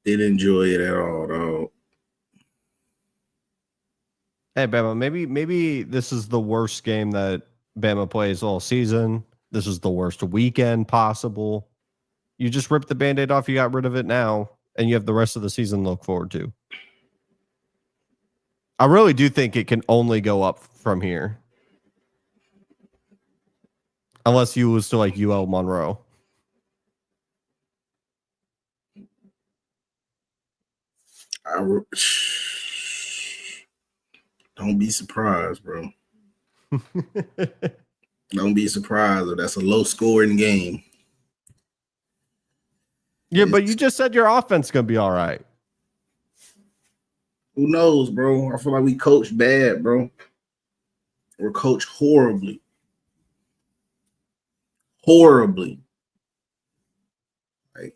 didn't enjoy it at all, though. Hey, Bama, maybe this is the worst game that Bama plays all season. This is the worst weekend possible. You just ripped the Band-Aid off. You got rid of it now, and you have the rest of the season to look forward to. I really do think it can only go up from here. Unless you lose to like UL Monroe. Don't be surprised, bro. Don't be surprised if that's a low scoring game. Yeah, but you just said your offense is going to be all right. Who knows, bro? I feel like we coach bad, bro. We're coached horribly. Horribly. Like,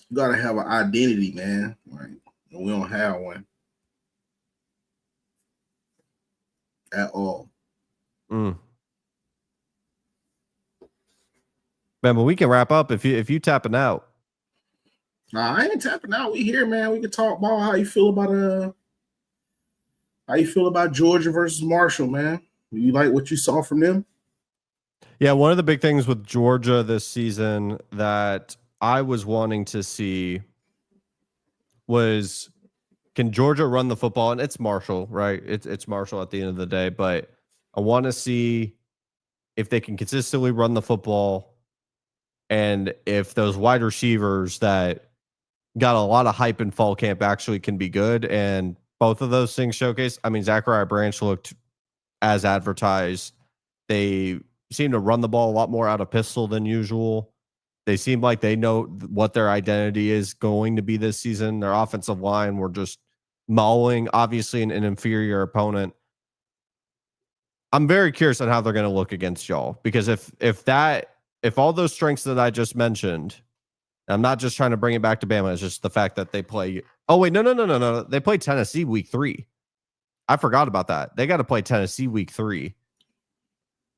you got to have an identity, man. Like, we don't have one. At all. Man, but we can wrap up if you tapping out. Nah, I ain't tapping out. We here, man. We can talk about how you feel about Georgia versus Marshall, man. You like what you saw from them? Yeah, one of the big things with Georgia this season that I was wanting to see was, can Georgia run the football? And it's Marshall, right? It's Marshall at the end of the day, but I want to see if they can consistently run the football and if those wide receivers that got a lot of hype in fall camp actually can be good. And both of those things showcase. I mean, Zachariah Branch looked as advertised. They seem to run the ball a lot more out of pistol than usual. They seem like they know what their identity is going to be this season. Their offensive line were just mauling, obviously, an inferior opponent. I'm very curious on how they're going to look against y'all, because if all those strengths that I just mentioned, I'm not just trying to bring it back to Bama, it's just the fact that they play. Oh wait, no. They play Tennessee week 3. I forgot about that. They got to play Tennessee week 3,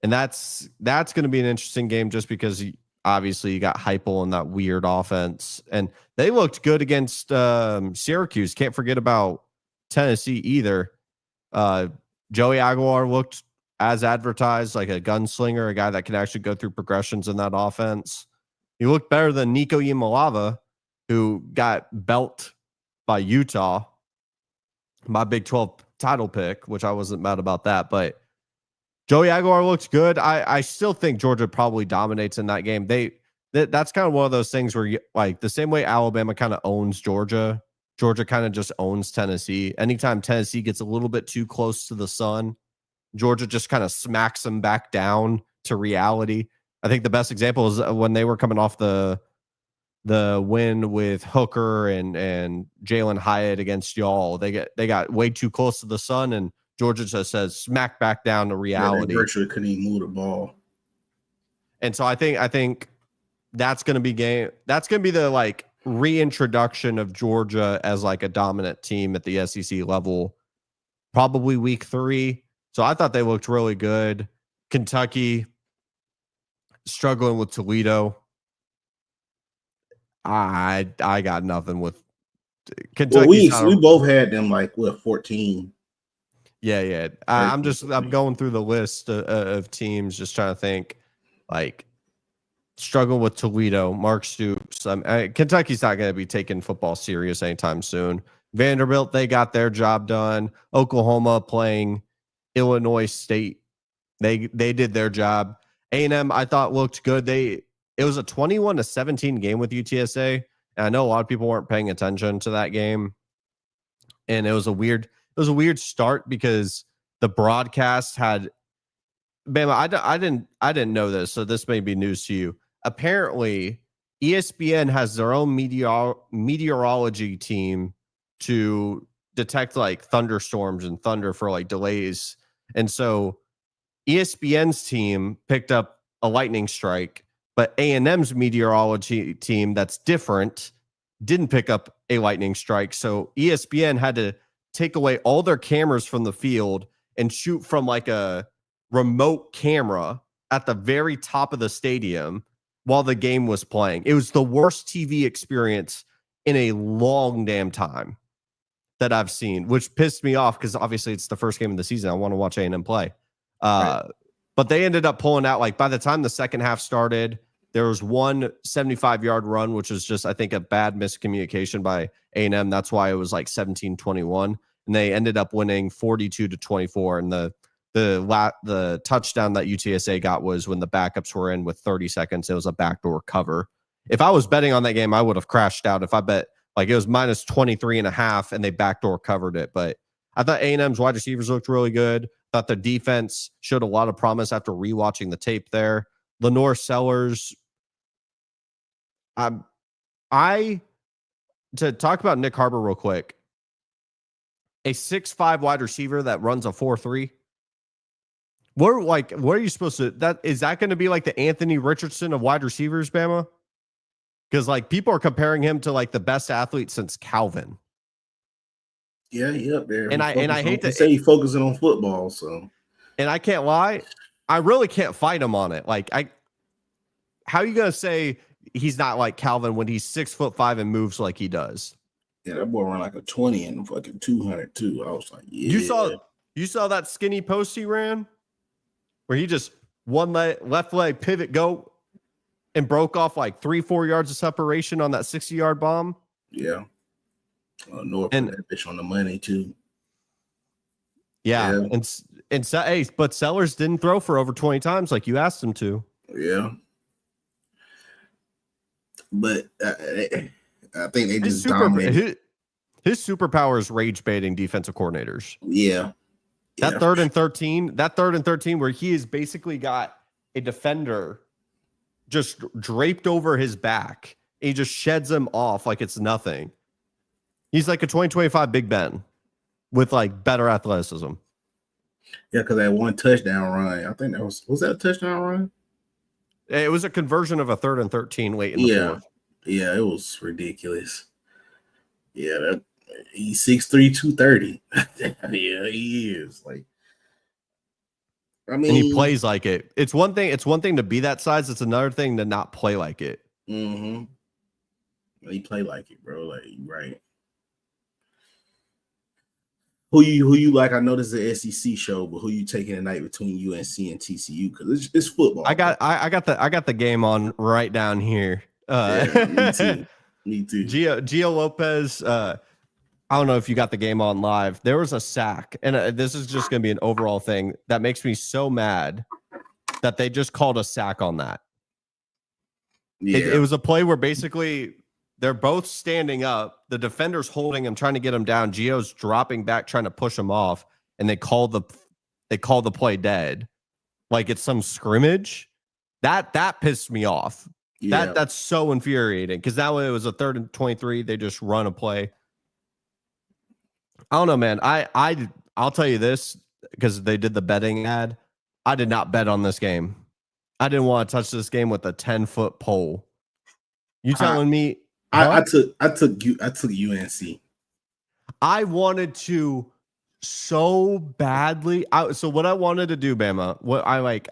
and that's going to be an interesting game just because obviously you got Heupel and that weird offense, and they looked good against Syracuse. Can't forget about Tennessee either. Joey Aguilar looked as advertised, like a gunslinger, a guy that can actually go through progressions in that offense. He looked better than Nico Imalava, who got belted by Utah, my Big 12 title pick, which I wasn't mad about that. But Joey Aguilar looked good. I still think Georgia probably dominates in that game. That's kind of one of those things where, like, the same way Alabama kind of owns Georgia, Georgia kind of just owns Tennessee. Anytime Tennessee gets a little bit too close to the sun, Georgia just kind of smacks them back down to reality. I think the best example is when they were coming off the the win with Hooker and Jalen Hyatt against y'all. They got way too close to the sun, and Georgia just says smack back down to reality. They virtually couldn't even move the ball. And so I think that's going to be the like reintroduction of Georgia as like a dominant team at the SEC level, probably week 3. So I thought they looked really good. Kentucky struggling with Toledo. I got nothing with Kentucky. Well, we both had them like 14. Yeah. I'm going through the list of teams, just trying to think. Like, struggle with Toledo, Mark Stoops. Kentucky's not going to be taking football serious anytime soon. Vanderbilt, they got their job done. Oklahoma playing Illinois State, they did their job. A&M, I thought looked good. It was a 21-17 game with UTSA, and I know a lot of people weren't paying attention to that game. And it was a weird start because the broadcast had Bama. I didn't know this, so this may be news to you. Apparently, ESPN has their own meteorology team to detect like thunderstorms and thunder for like delays. And so ESPN's team picked up a lightning strike, but A&M's meteorology team that's different didn't pick up a lightning strike. So ESPN had to take away all their cameras from the field and shoot from like a remote camera at the very top of the stadium while the game was playing. It was the worst TV experience in a long damn time that I've seen, which pissed me off because obviously it's the first game of the season. I want to watch A&M play. Right. But they ended up pulling out, like by the time the second half started, there was one 75-yard run, which was just, I think, a bad miscommunication by A&M. That's why it was like 17-21. And they ended up winning 42-24. And the touchdown that UTSA got was when the backups were in with 30 seconds. It was a backdoor cover. If I was betting on that game, I would have crashed out. If I bet like it was minus 23.5 and they backdoor covered it. But I thought A&M's wide receivers looked really good. Thought the defense showed a lot of promise after rewatching the tape there. Lenore Sellers. To talk about Nick Harbor real quick, a 6'5" wide receiver that runs a 4.3. What are you supposed to? Is that going to be like the Anthony Richardson of wide receivers, Bama? Because like people are comparing him to like the best athlete since Calvin. Yeah, he up there. And I hate to say he's focusing on football. So, and I can't lie, I really can't fight him on it. Like how are you gonna say he's not like Calvin when he's 6'5" and moves like he does? Yeah, that boy ran like a 20 and fucking 200 too. I was like, yeah. You saw that skinny post he ran, where he just left leg pivot go and broke off like 3-4 yards of separation on that 60-yard bomb. Yeah. North put that bitch on the money too. Yeah. But Sellers didn't throw for over 20 times like you asked him to. Yeah. But I think they just dominated. His superpower is rage baiting defensive coordinators. Yeah. That third and 13 where he has basically got a defender just draped over his back. He just sheds him off like it's nothing. He's like a 2025 Big Ben with like better athleticism. Yeah, because that one touchdown run, I think that was that a touchdown run? It was a conversion of a 3rd and 13 late in the fourth. Yeah, it was ridiculous. Yeah, he's 6'3", 230. Yeah, he is. Like, I mean, and he plays like it. It's one thing to be that size. It's another thing to not play like it. Mm-hmm. He play like it, bro. Like, right. Who you like? I know this is an SEC show, but who you taking tonight between UNC and TCU? Because it's football. I got the game on right down here. Me too. Gio Lopez. I don't know if you got the game on live. There was a sack, and this is just going to be an overall thing that makes me so mad that they just called a sack on that. Yeah. It was a play where basically they're both standing up. The defender's holding him, trying to get him down. Gio's dropping back, trying to push him off, and they call the play dead, like it's some scrimmage. That pissed me off. Yeah. That's so infuriating because that way it was a 3rd and 23. They just run a play. I don't know, man. I'll tell you this because they did the betting ad. I did not bet on this game. I didn't want to touch this game with a 10-foot pole. You telling me? I took UNC. I wanted to so badly. So what I wanted to do, Bama,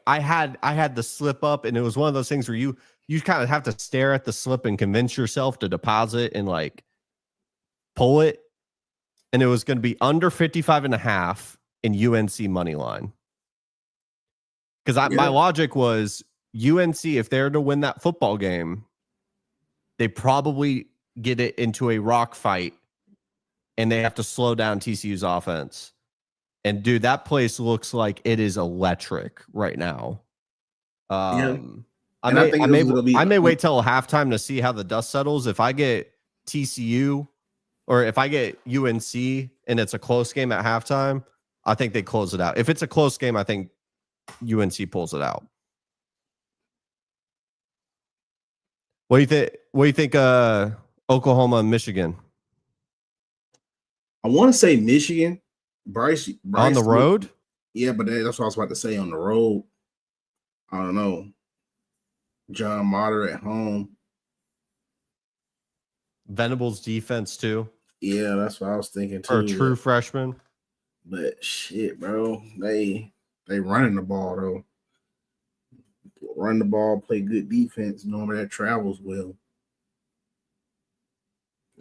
I had the slip up, and it was one of those things where you kind of have to stare at the slip and convince yourself to deposit and like pull it. And it was going to be under 55.5 in UNC money line. Because my logic was UNC, if they're to win that football game, they probably get it into a rock fight and they have to slow down TCU's offense. And dude, that place looks like it is electric right now. I may wait till halftime to see how the dust settles. If I get TCU or if I get UNC and it's a close game at halftime, I think they close it out. If it's a close game, I think UNC pulls it out. What do you think? What do you think? Oklahoma and Michigan. I want to say Michigan. Bryce on the road. Yeah, but that's what I was about to say. On the road, I don't know. John Motter at home. Venables defense too. Yeah, that's what I was thinking too. For a true freshman. But shit, bro, they running the ball though. Run the ball, play good defense. Normally that travels well.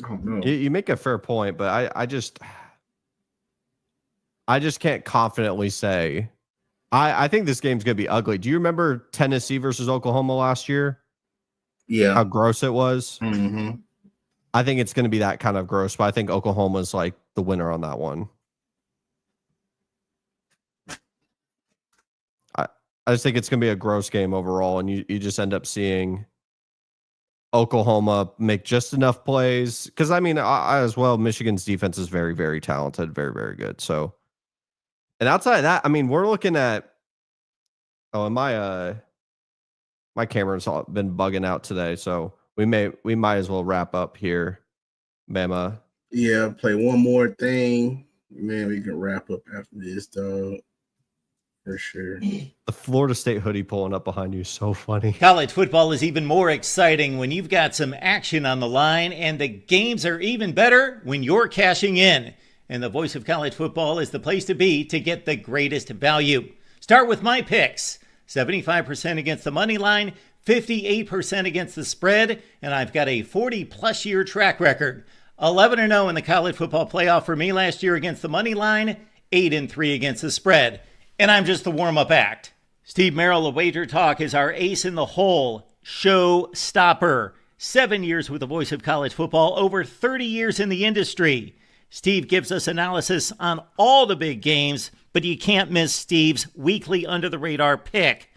I don't know. You make a fair point, but I just can't confidently say. I think this game's gonna be ugly. Do you remember Tennessee versus Oklahoma last year? Yeah, how gross it was. Mm-hmm. I think it's gonna be that kind of gross, but I think Oklahoma's like the winner on that one. I just think it's going to be a gross game overall, and you just end up seeing Oklahoma make just enough plays. Because, I mean, I as well, Michigan's defense is very, very talented, very, very good. So, and outside of that, I mean, we're looking at and my camera's been bugging out today, so we might as well wrap up here, Bama. Yeah, play one more thing. Man, we can wrap up after this, dog. For sure. The Florida State hoodie pulling up behind you is so funny. College football is even more exciting when you've got some action on the line, and the games are even better when you're cashing in. And the voice of college football is the place to be to get the greatest value. Start with my picks. 75% against the money line, 58% against the spread, and I've got a 40-plus year track record. 11-0 in the college football playoff for me last year against the money line, 8-3 against the spread. And I'm just the warm-up act. Steve Merrill of Wager Talk is our ace in the hole, show stopper. 7 years with the voice of college football, over 30 years in the industry. Steve gives us analysis on all the big games, but you can't miss Steve's weekly under-the-radar pick.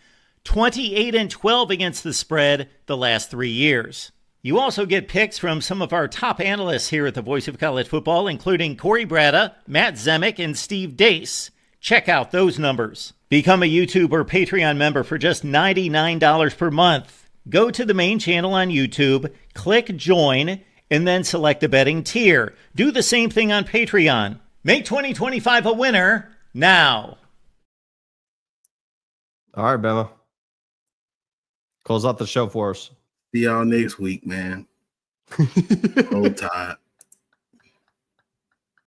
28-12 against the spread the last 3 years. You also get picks from some of our top analysts here at the voice of college football, including Corey Bratta, Matt Zemek, and Steve Dace. Check out those numbers. Become a YouTube or Patreon member for just $99 per month. Go to the main channel on YouTube, click join, and then select the betting tier. Do the same thing on Patreon. Make 2025 a winner now. All right, Bama. Close out the show for us. See y'all next week, man. Hold tight.